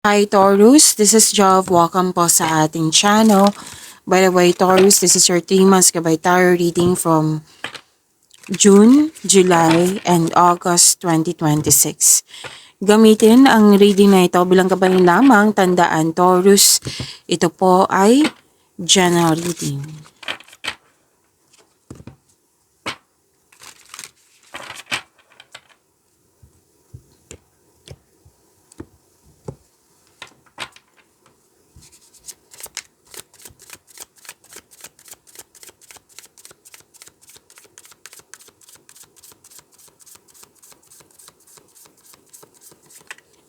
Hi Taurus, this is Jov. Welcome po sa ating channel. By the way, Taurus, this is your 3 months Gabay Tarot reading from June, July, and August 2026. Gamitin ang reading na ito bilang gabay lamang. Tandaan, Taurus, ito po ay general reading.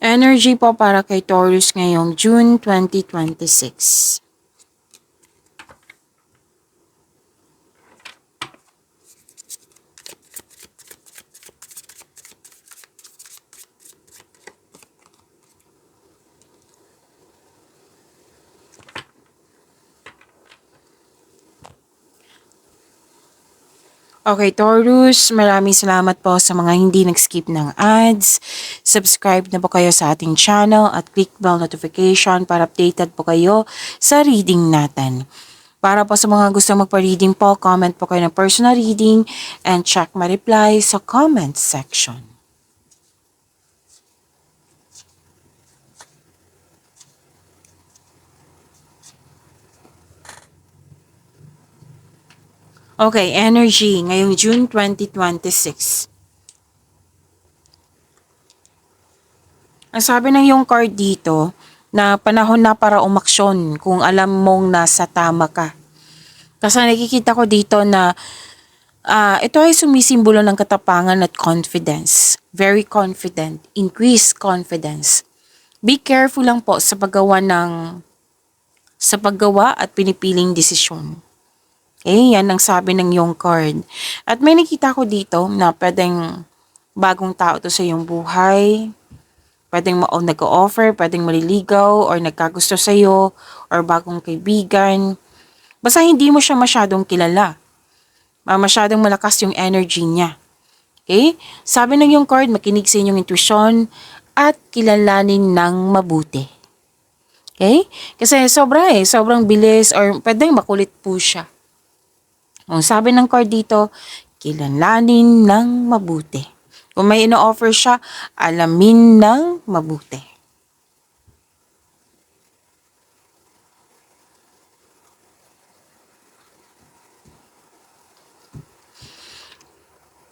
Energy po para kay Taurus ngayong June 2026. Okay, Taurus, maraming salamat po sa mga hindi nag-skip ng ads. Subscribe na po kayo sa ating channel at click bell notification para updated po kayo sa reading natin. Para po sa mga gusto magpa-reading po, comment po kayo ng personal reading and check my reply sa comment section. Okay, energy ngayong June 2026. Ang sabi ng yung card dito, na panahon na para umaksyon kung alam mong nasa tama ka. Kasi nakikita ko dito na ito ay sumisimbolo ng katapangan at confidence. Very confident. Increased confidence. Be careful lang po sa paggawa at pinipiling desisyon. Okay, yan ang sabi ng yung card. At may nakita ko dito na pwedeng bagong tao to sa iyong buhay. Pwedeng nag-o-offer, pwedeng maliligaw, or nagkagusto sa'yo, or bagong kaibigan. Basta hindi mo siya masyadong kilala. Masyadong malakas yung energy niya. Okay? Sabi ng yung card, makinig sa inyong intuition at kilalanin ng mabuti. Okay? Kasi sobrang bilis, or pwedeng makulit po siya. Ang sabi ng card dito, kilalanin ng mabuti. Kung may ino-offer siya, alamin ng mabuti.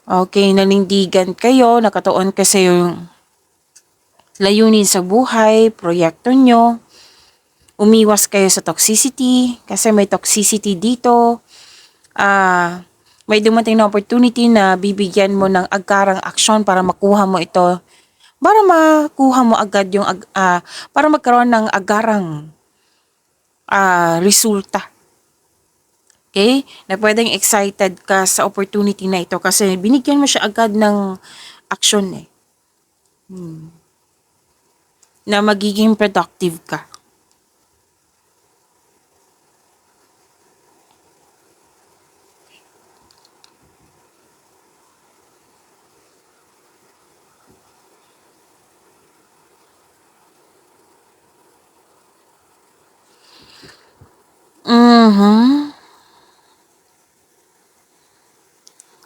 Okay, nanindigan kayo, nakatuon kasi yung layunin sa buhay, proyekto nyo. Umiwas kayo sa toxicity, kasi may toxicity dito. May dumating na opportunity na bibigyan mo ng agarang aksyon para makuha mo ito. Para makuha mo agad yung, para magkaroon ng agarang resulta. Okay? Na pwedeng excited ka sa opportunity na ito kasi binigyan mo siya agad ng aksyon na magiging productive ka.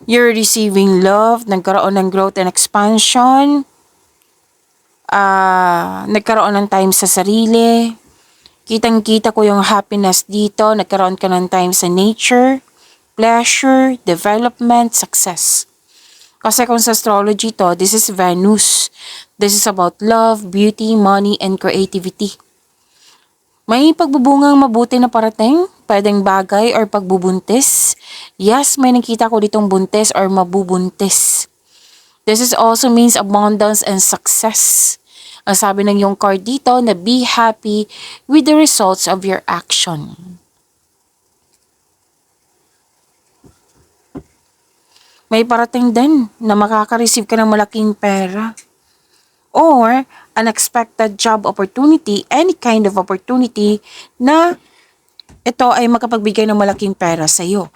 You're receiving love, nagkaroon ng growth and expansion, nagkaroon ng time sa sarili, kitang-kita ko yung happiness dito, nagkaroon ka ng time sa nature, pleasure, development, success. Kasi kung sa astrology to, this is Venus. This is about love, beauty, money, and creativity. May pagbubungang mabuti na parating, pwedeng bagay or pagbubuntis. Yes, may nakita ko ditong buntis or mabubuntis. This is also means abundance and success. Ang sabi ng yung card dito na be happy with the results of your action. May parating din na makaka-receive ka ng malaking pera. Or unexpected job opportunity, any kind of opportunity na ito ay makapagbigay ng malaking pera sa iyo.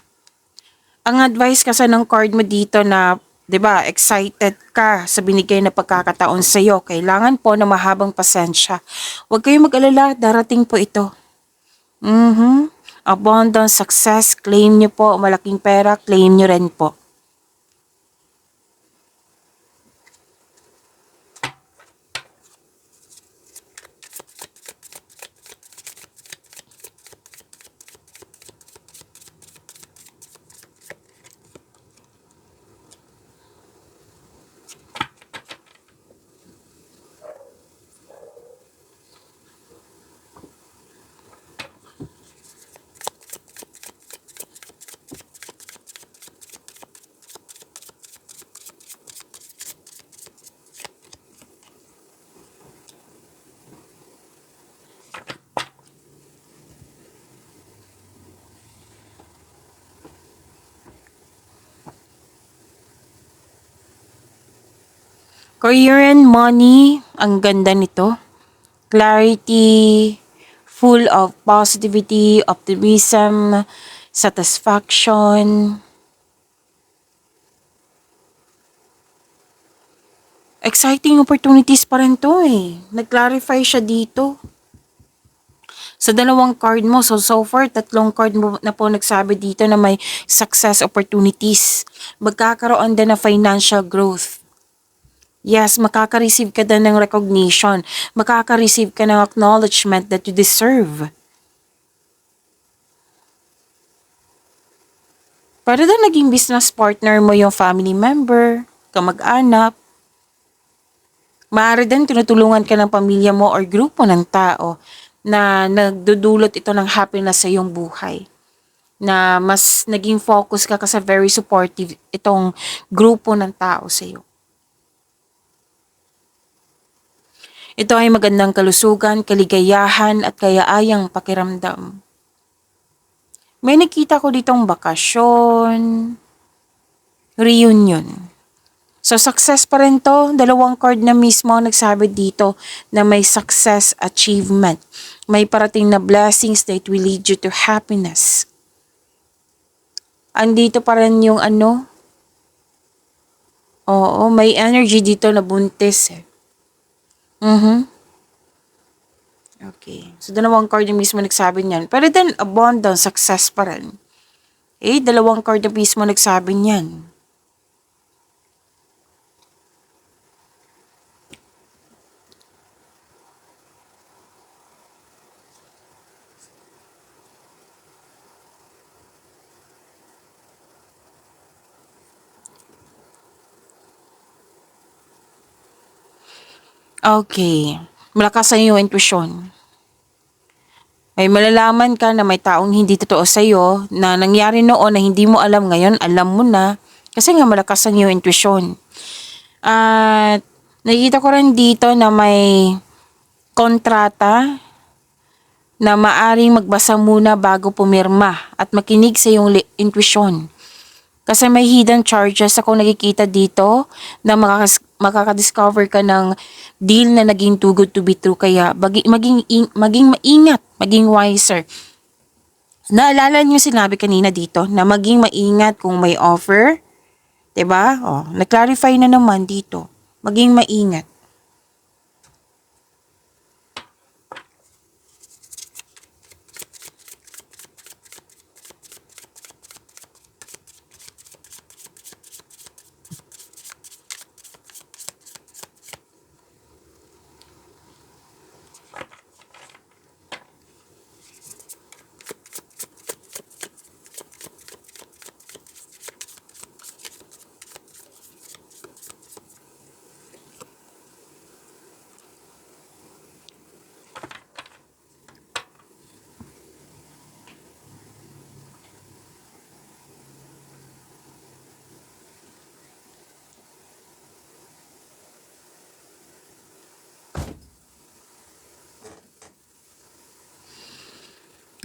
Ang advice kasi ng card mo dito na 'Di ba? Excited ka sa binigay na pagkakataon sa iyo. Kailangan po na mahabang pasensya. Huwag kayong mag-alala, darating po ito. Abundance, success, claim nyo po. Malaking pera, claim nyo rin po. Career and money, ang ganda nito. Clarity, full of positivity, optimism, satisfaction. Exciting opportunities pa rin to eh. Nag-clarify siya dito. Sa dalawang card mo, so far, tatlong card mo na po nagsabi dito na may success opportunities. Magkakaroon din na financial growth. Yes, makaka-receive ka din ng recognition. Makaka-receive ka ng acknowledgement that you deserve. Para din naging business partner mo yung family member, kamag-anak. Maaari din tinutulungan ka ng pamilya mo or grupo ng tao na nagdudulot ito ng happiness sa iyong buhay. Na mas naging focus ka kasi very supportive itong grupo ng tao sa iyo. Ito ay magandang kalusugan, kaligayahan at kayaayang pakiramdam. May nakita ko ditong bakasyon, reunion. So success pa rin to, dalawang card na mismo nagsabi dito na may success achievement. May parating na blessings that will lead you to happiness. Andito pa rin yung oo, may energy dito na buntis eh. Okay. So, dalawang card yung mismo nagsabi niyan. Pero then, abundance, success pa rin. Dalawang card yung mismo nagsabi niyan. Okay. Malakas sa iyong intuition. May malalaman ka na may taong hindi totoo sa iyo na nangyari noon na hindi mo alam ngayon, alam mo na. Kasi nga malakas ang iyong intuition. At nakikita ko rin dito na may kontrata na maaring magbasa muna bago pumirma at makinig sa iyong intuition. Kasi may hidden charges ako nakikita dito na makakadiscover ka ng deal na naging too good to be true. Kaya maging maingat, maging wiser. Naalala niyo sinabi kanina dito na maging maingat kung may offer. 'Di ba? Na-clarify na naman dito. Maging maingat.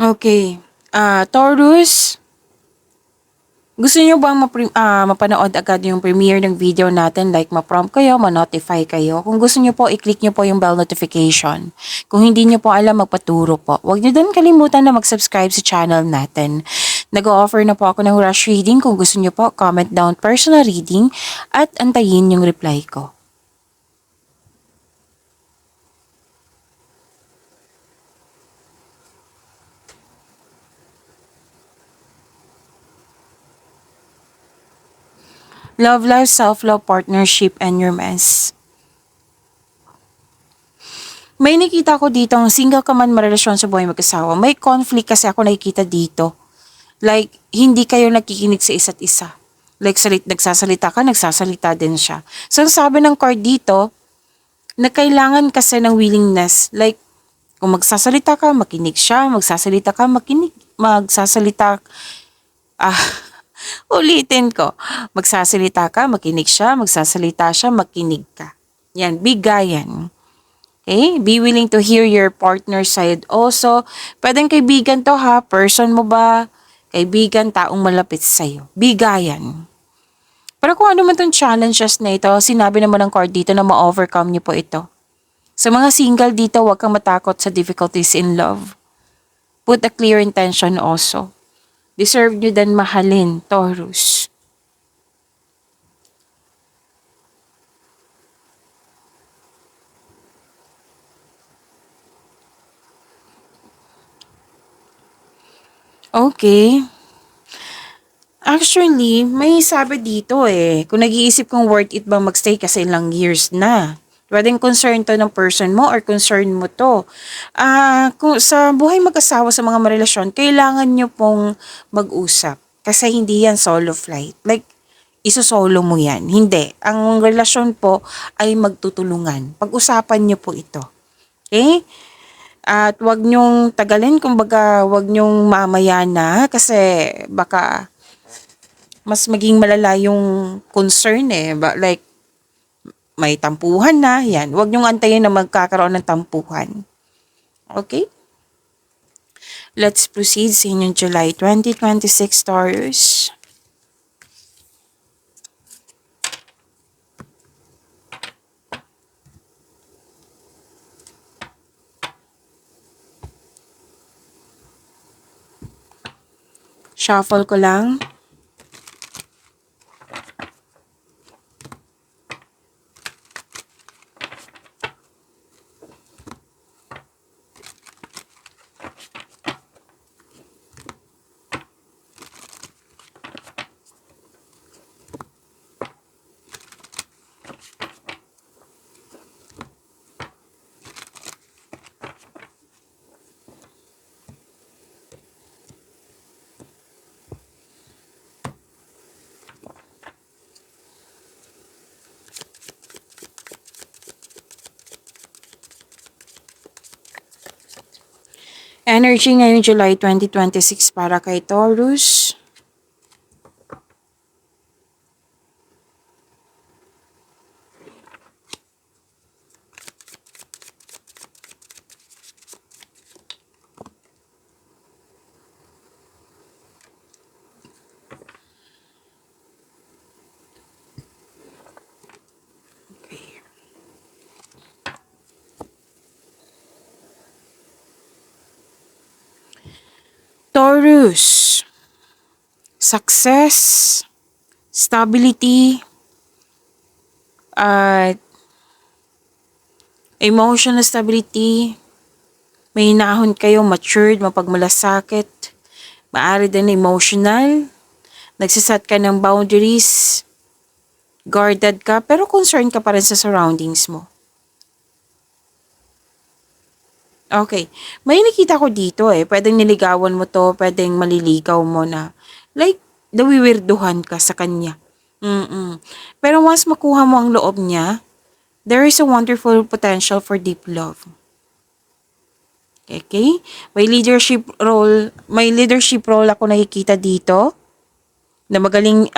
Okay. Taurus, gusto niyo bang mapanood agad yung premiere ng video natin? Like, ma-prompt kayo, ma-notify kayo. Kung gusto niyo po, i-click niyo po yung bell notification. Kung hindi niyo po alam, magpaturo po. Huwag niyo din kalimutan na mag-subscribe sa channel natin. Nag-o-offer na po ako ng rush reading. Kung gusto niyo po, comment down personal reading at antayin yung reply ko. Love life, self-love, partnership, and your mess. May nakita ko dito, single ka man marelasyon sa buhay mag-asawa, may conflict kasi ako nakikita dito. Like, hindi kayo nakikinig sa isa't isa. Like, nagsasalita ka, nagsasalita din siya. So, ang sabi ng card dito, na kailangan kasi ng willingness. Like, kung magsasalita ka, makinig siya. Magsasalita ka, makinig. Ah, ulitin ko. Magsasalita ka, makinig siya. Magsasalita siya, makinig ka. Yan, bigayan. Okay? Be willing to hear your partner's side also. Pwedeng kaibigan to ha. Person mo ba? Kaibigan, taong malapit sa'yo. Bigayan. Pero kung ano man tong challenges na ito, sinabi naman ng card dito na ma-overcome niyo po ito. Sa mga single dito, huwag kang matakot sa difficulties in love. Put a clear intention also. Deserve nyo din mahalin, Taurus. Okay. Actually, may sabi dito kung nag-iisip kong worth it bang magstay kasi ilang years na. Pwedeng concern to ng person mo or concern mo to. Kung sa buhay mag-asawa sa mga marelasyon, kailangan nyo pong mag-usap. Kasi hindi yan solo flight. Like, isosolo mo yan. Hindi. Ang relasyon po ay magtutulungan. Pag-usapan nyo po ito. Okay? At wag nyong tagalin, kumbaga wag nyong mamaya na kasi baka mas maging malala yung concern like, may tampuhan na, yan. Huwag niyong antayin na magkakaroon ng tampuhan. Okay? Let's proceed sa inyong July 2026 Taurus. Shuffle ko lang. Energy ngayong July 2026 para kay Taurus. Okay. Taurus. Success, stability, at emotional stability. May hinahon kayo, matured, mapagmalasakit. Maaari din emotional. Nagsiset ka ng boundaries. Guarded ka, pero concerned ka pa rin sa surroundings mo. Okay. May nakita ko dito Pwedeng niligawan mo to, pwedeng maliligaw mo na. Like, nawiwirduhan ka sa kanya. Pero once makuha mo ang loob niya, there is a wonderful potential for deep love. Okay? May leadership role ako nakikita dito na magaling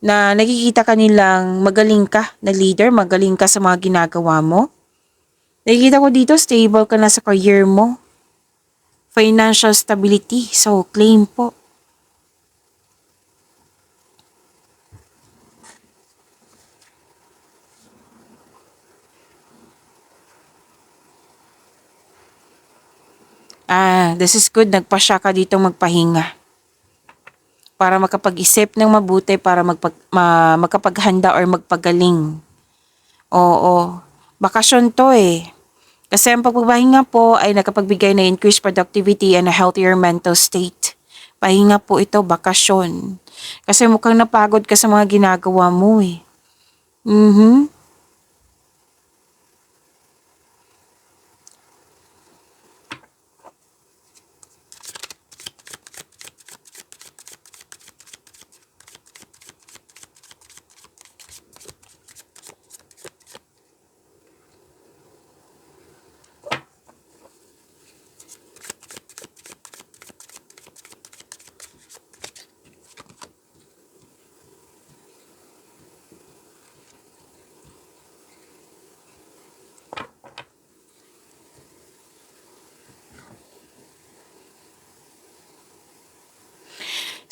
na nakikita ka nilang magaling ka na leader, magaling ka sa mga ginagawa mo. Nakikita ko dito stable ka na sa career mo. Financial stability, so claim po. This is good. Nagpasya ka dito magpahinga. para makapag-isip ng mabuti para makapaghanda or magpagaling. Oo, bakasyon to eh. Kasi ang pagpapahinga po ay nakapagbigay na increased productivity and a healthier mental state. Pahinga po ito, bakasyon. Kasi mukhang napagod ka sa mga ginagawa mo eh. Mhm.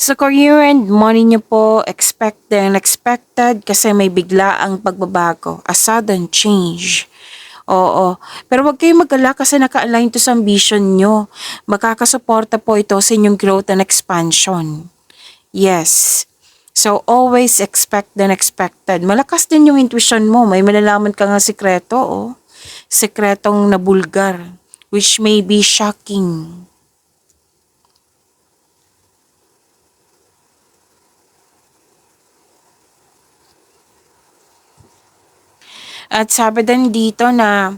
Sa career and money niyo po, expect the unexpected kasi may bigla ang pagbabago, a sudden change. Oo. Pero huwag kayong mag-alala kasi naka-align to sa ambition nyo. Makakasuporta po ito sa inyong growth and expansion. Yes. So, always expect the unexpected. Malakas din yung intuition mo. May malalaman ka nga sikreto, oh. Sikretong nabulgar, which may be shocking. At sabi din dito na,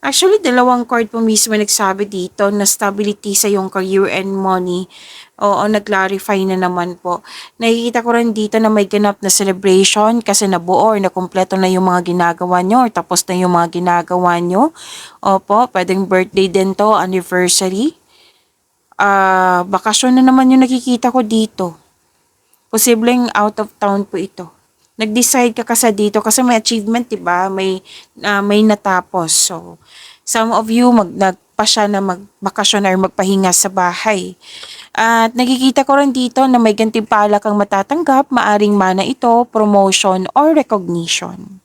actually dalawang card po mismo nagsabi dito na stability sa yung career and money. Oo, nag-clarify na naman po. Nakikita ko rin dito na may ganap na celebration kasi nabuo or nakumpleto na yung mga ginagawa nyo or tapos na yung mga ginagawa nyo. Opo, pwedeng birthday din to, anniversary. Bakasyon na naman yung nakikita ko dito. Posibleng out of town po ito. Nag-decide ka kasi dito kasi may achievement, 'di ba? May natapos. So, some of you nagpa siya na magbakasyon or magpahinga sa bahay. At nakikita ko rin dito na may gantimpala kang matatanggap, maaring mana ito, promotion or recognition.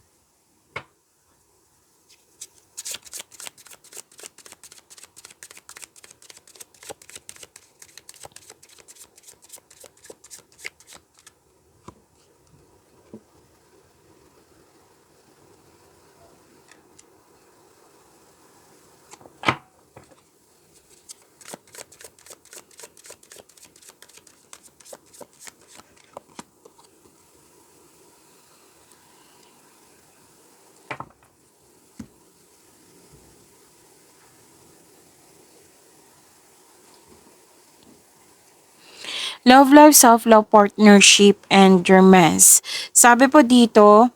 Love life, self-love, partnership, and romance. Sabi po dito,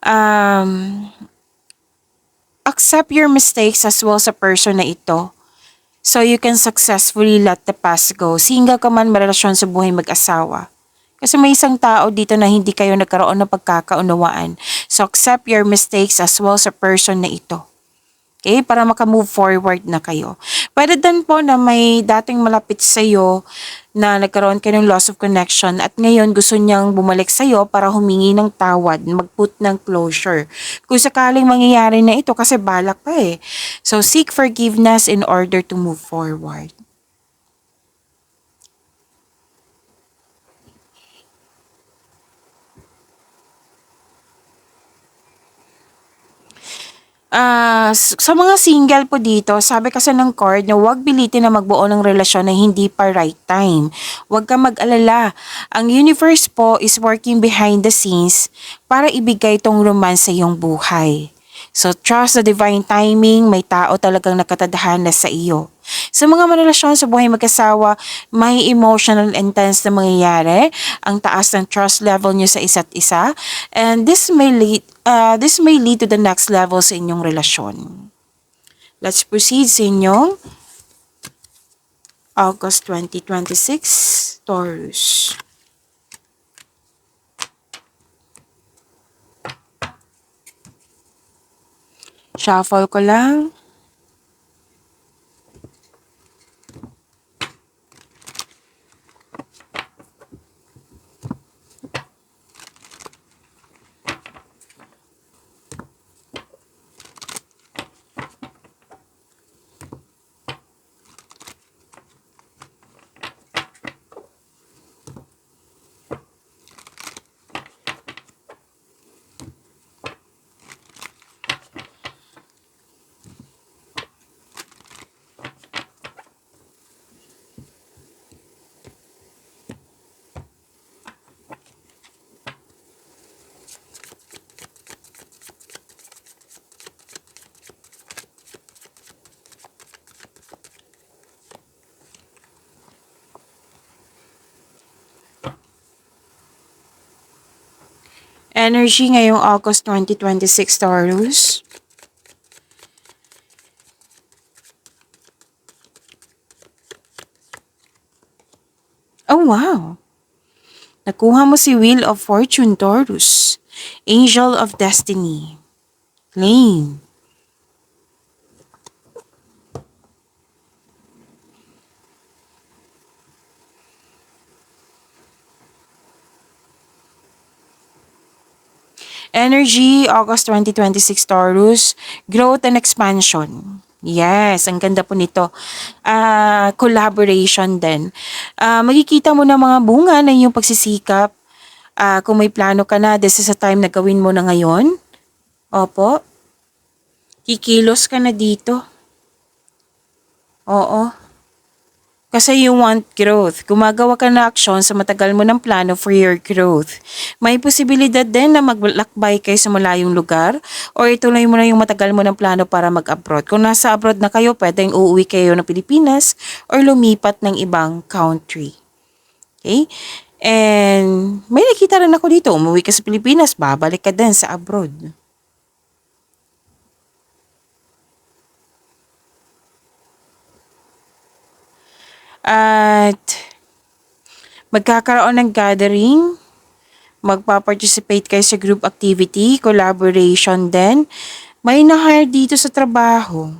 um, accept your mistakes as well sa person na ito. So you can successfully let the past go. Single ka man marelasyon sa buhay mag-asawa. Kasi may isang tao dito na hindi kayo nagkaroon ng pagkakaunawaan. So accept your mistakes as well sa person na ito. Okay? Para makamove forward na kayo. Pwede din po na may dating malapit sa iyo na nagkaroon kayo ng loss of connection at ngayon gusto niyang bumalik sa iyo para humingi ng tawad, mag-put ng closure. Kung sakaling mangyayari na ito kasi balak pa eh. So seek forgiveness in order to move forward. Sa mga single po dito, sabi kasi ng card na huwag pilitin na magbuo ng relasyon na hindi pa right time. Huwag kang mag-alala. Ang universe po is working behind the scenes para ibigay tong romance sa iyong buhay. So trust the divine timing, may tao talagang nakatadhana sa iyo. Sa mga marelasyon sa buhay mag-asawa, may emotional intense na mangyayari, ang taas ng trust level nyo sa isa't isa, and this may lead to the next level sa inyong relasyon. Let's proceed sa inyong August 2026, Taurus. Shuffle ko lang. Energy ngayong August 2026, Taurus. Oh, wow. Nakuha mo si Wheel of Fortune, Taurus. Angel of Destiny. Claim. Energy, August 2026, Taurus. Growth and expansion. Yes, ang ganda po nito. Collaboration din. Makikita mo na mga bunga na iyong pagsisikap. Kung may plano ka na, this is a time na gawin mo na ngayon. Opo. Kikilos ka na dito. Oo. Kasi you want growth. Gumagawa ka na aksyon sa matagal mo ng plano for your growth. May posibilidad din na maglakbay kayo sa malayong lugar or ituloy mo na yung matagal mo ng plano para mag-abroad. Kung nasa abroad na kayo, pwedeng uuwi kayo ng Pilipinas or lumipat ng ibang country. Okay? And may nakita rin ako dito, umuwi ka sa Pilipinas, babalik ka din sa abroad. At magkakaroon ng gathering, magpa-participate kayo sa group activity, collaboration din. May na-hire dito sa trabaho.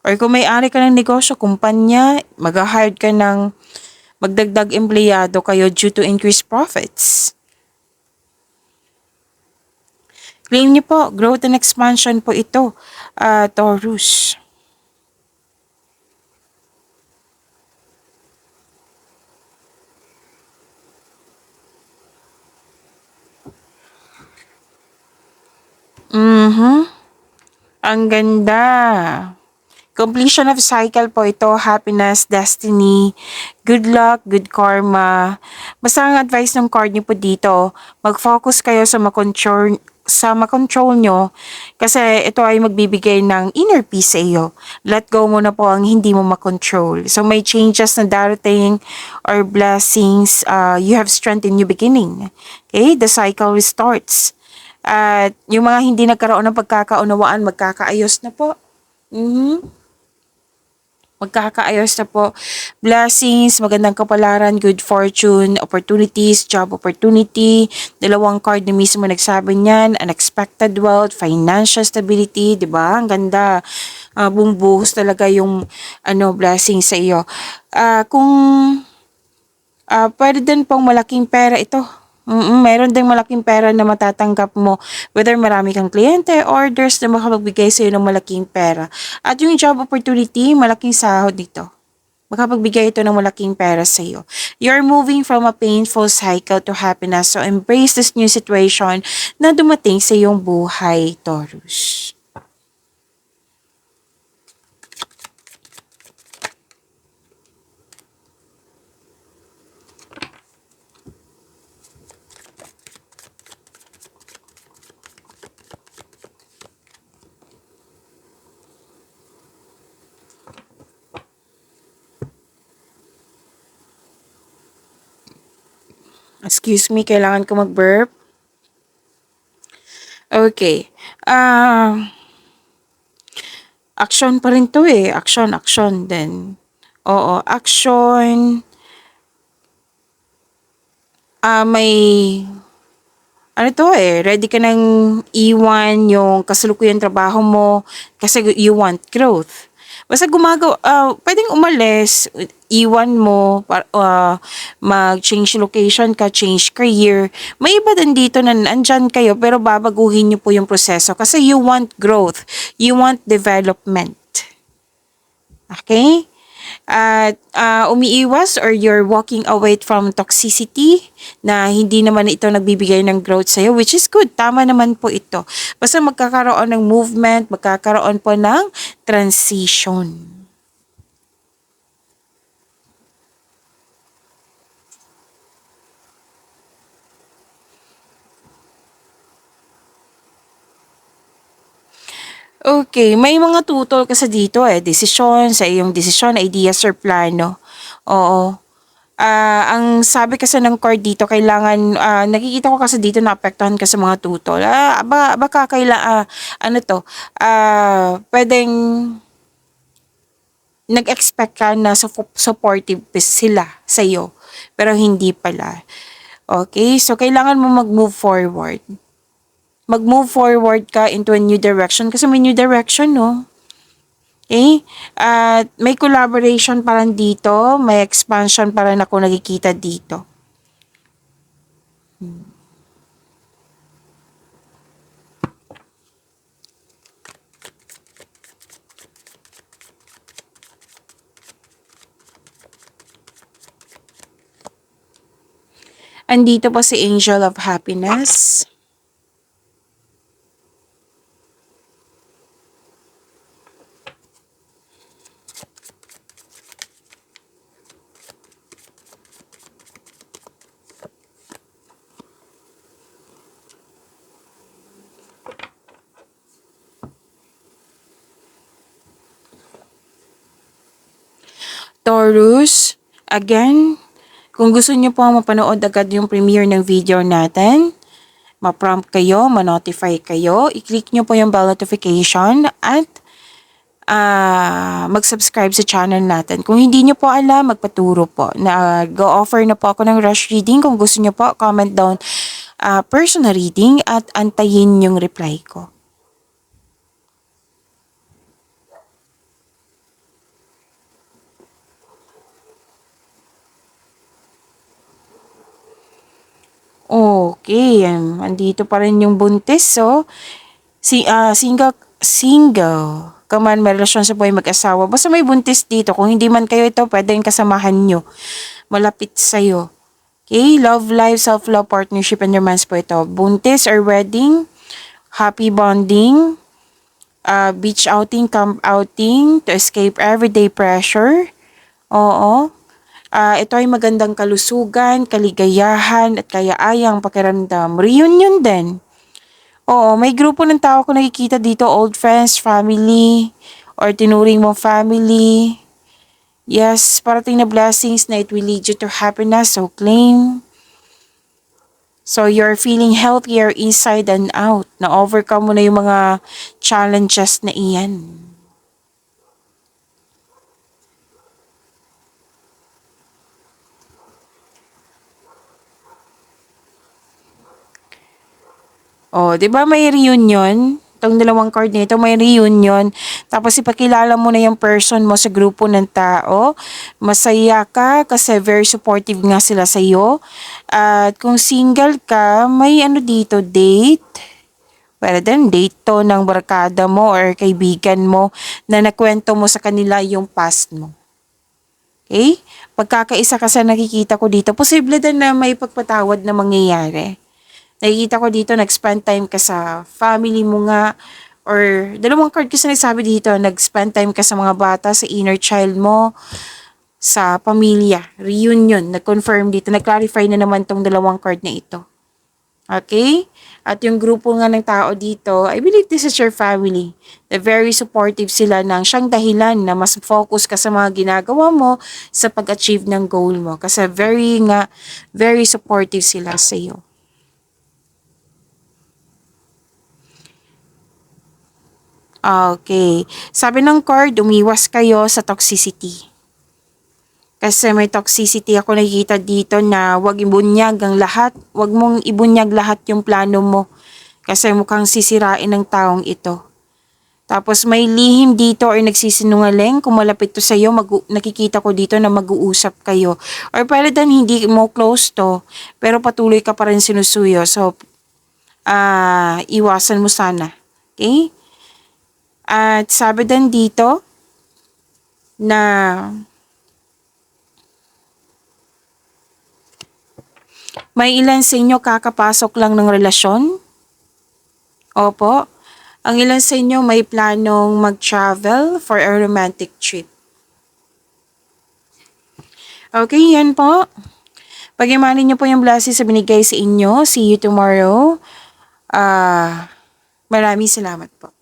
Or kung may-ari ka ng negosyo, kumpanya, mag-hire ka ng magdagdag empleyado kayo due to increased profits. Claim niyo po, growth and expansion po ito, Taurus. Ang ganda. Completion of cycle po ito, happiness, destiny, good luck, good karma. Basta ang advice ng card niyo po dito, mag-focus kayo sa makontrol nyo kasi ito ay magbibigay ng inner peace sa iyo. Let go mo na po ang hindi mo makontrol. So may changes na darating or blessings, you have strength in new beginning. Okay, the cycle restarts. At yung mga hindi nagkaroon ng pagkakaunawaan, magkakaayos na po. Magkakaayos na po. Blessings, magandang kapalaran, good fortune, opportunities, job opportunity. Dalawang card na mismo nagsabi niyan, unexpected wealth, financial stability, di ba? Ang ganda. Bumubuhos talaga yung blessing sa iyo. Kung pwede din pong malaking pera ito. Meron ding malaking pera na matatanggap mo, whether marami kang kliyente, orders na makapagbigay sa'yo ng malaking pera. At yung job opportunity, malaking sahod dito. Makapagbigay ito ng malaking pera sa'yo. You're moving from a painful cycle to happiness, so embrace this new situation na dumating sa iyong buhay, Taurus. Excuse me, kailangan ko mag-burp. Okay. Action pa rin to eh. Action din. Oo, action. May ready ka nang iwan yung kasalukuyang trabaho mo kasi you want growth. Basta pwedeng umalis, iwan mo, mag-change location ka, change career. May iba din dito na nandyan kayo pero babaguhin niyo po yung proseso kasi you want growth, you want development. Okay? At umiiwas or you're walking away from toxicity na hindi naman ito nagbibigay ng growth sa'yo, which is good. Tama naman po ito. Basta magkakaroon ng movement, magkakaroon po ng transition. Okay, may mga tutol kasi dito desisyon, sa iyong desisyon, ideas or plano. Oo. Ang sabi kasi ng card dito, kailangan, nakikita ko kasi dito na apektuhan ka sa mga tutol. Baka ano to, pwedeng nag-expect ka na supportive sila sa'yo, pero hindi pala. Okay, so kailangan mo mag-move forward. Mag-move forward ka into a new direction kasi may new direction, no? Okay? At may collaboration pa rin dito, may expansion pa rin ako nakikita dito. Andito pa si Angel of Happiness. Taurus, again, kung gusto niyo po mapanood agad yung premiere ng video natin, ma-prompt kayo, ma-notify kayo, i-click nyo po yung bell notification at mag-subscribe sa channel natin. Kung hindi nyo po alam, magpaturo po. Go-offer na po ako ng rush reading. Kung gusto nyo po, comment down personal reading at antayin yung reply ko. Okay, andito pa rin yung buntis, so single ka man, may relasyon sa buhay mag-asawa. Basta may buntis dito. Kung hindi man kayo ito, pwedeng kasamahan nyo. Malapit sa'yo. Okay, love life, self-love, partnership, and romance po ito. Buntis or wedding, happy bonding, beach outing, camp outing, to escape everyday pressure. Oo. Ito ay magandang kalusugan, kaligayahan, at kayaayang pakiramdam. Reunion din. Oo, may grupo ng tao ko nakikita dito, old friends, family, or tinuring mong family. Yes, parating na blessings na it will lead you to happiness, so claim. So you're feeling healthier inside and out. Na-overcome mo na yung mga challenges na iyan. Oh, 'di ba may reunion? Itong dalawang card nito, may reunion. Tapos ipakilala mo na yung person mo sa grupo ng tao. Masaya ka kasi very supportive nga sila sa iyo. At kung single ka, may ano dito, date. Well then, date to ng barkada mo or kaibigan mo na nakwento mo sa kanila yung past mo. Okay? Pagkakaisa ka sa nakikita ko dito, posible din na may pagpatawad na mangyayari. Nakikita ko dito, nag-spend time ka sa family mo nga, or dalawang card kasi nagsabi dito, nag-spend time ka sa mga bata, sa inner child mo, sa pamilya, reunion, nag-confirm dito, nag-clarify na naman tong dalawang card na ito. Okay? At yung grupo nga ng tao dito, I believe this is your family. They're very supportive sila ng siyang dahilan na mas focus ka sa mga ginagawa mo sa pag-achieve ng goal mo. Kasi very supportive sila sa iyo. Okay. Sabi ng card, umiwas kayo sa toxicity. Kasi may toxicity ako nakikita dito na wag ibunyag ang lahat. Wag mong ibunyag lahat yung plano mo. Kasi mukhang sisirain ng taong ito. Tapos may lihim dito or nagsisinungaling. Kung malapit to sa'yo, nakikita ko dito na mag-uusap kayo. Or pwede din hindi mo close to, pero patuloy ka pa rin sinusuyo. So, iwasan mo sana. Okay? At sabi din dito na may ilan sa inyo kakapasok lang ng relasyon. Opo. Ang ilan sa inyo may planong mag-travel for a romantic trip. Okay, yan po. Pag-imanin niyo po yung blessings sa binigay sa inyo. See you tomorrow. Maraming salamat po.